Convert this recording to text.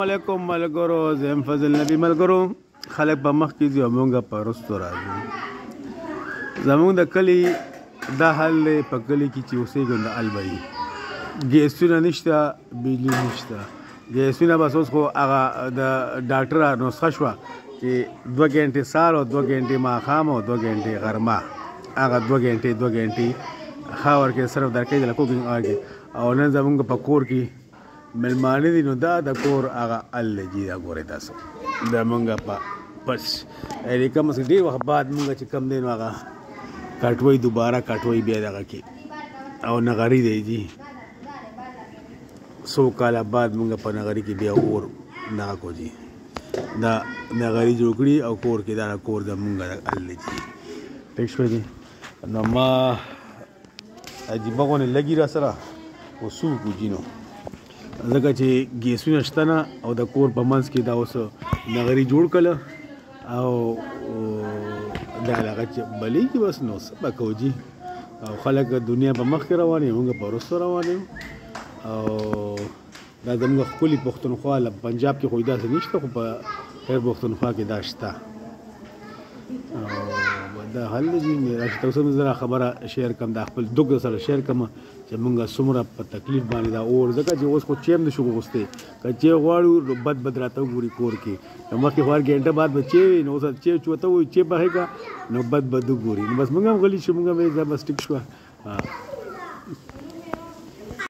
علیکم ملګرو، زم فضل نبی ملګرو. خلک په مخ کې دي او مونږ په رستو راځو. زمونږ د کلی دا حل دی، په کلی کې چې اوسېږو د البري ګیسونه نشته، بجلی نشته. ګیسونه بس اوس خو هغه د ډاکټره نسخه شوه چې 2 غنټې سهار او 2 غنټې ماښام او 2 غنټې غرمه. هغه 2 غنټې ښه ورکوي، صرف درکوي د کوکینګ ورکوي. او نن زمونږ په کور کې ملمانه دي، نو دا د کور هغه ال جي دا ګورئ تاسو د مونږ په بس کم از ډېر وخت بعد مونږ چې کم دی نو هغه کټوۍ دوباره کټوۍ بیا دغه کې او نغري دی جي 100 کاله بعد مونږ په نغري کې بیا اور دغه کو جي دا نغري جوړ کړي او کور کې دا کور د مونږ ال جي ټیک شوی دی. نو ما عجیبه غونې لګي را سره وسوکو جینو ځکه چې ګیسونه شته نه او د کور په منځ کې دا اوس نغري جوړ کړله او دا هغه چې بلیږي بس نو څه به کوو جي. او خلک دنیا په مخ کې روان یو، موږ په وروسته روان یو. او دا زموږ ښکلي پښتونخوا پنجاب کې خو داسې نشته، خو په خیر پښتونخوا کې دا شته. او دا حل دی جي. راشي تاسو هم زه خبره شیر کړم، دا خپل دغ سره شیر کړم چې موږ څومره په تکلیف باندې دا اور، ځکه چې اوس خو چیم نشو غوښتی. که چې غواړو بد راته وګوري کور کې، نو مخکې خو هر ګنټه بعد به چې نو اوس چې چوته وایي چې بهېږه نو بد وګوري. نو بس موږ هم غلي شو، موږ هم بس ټیک شوه.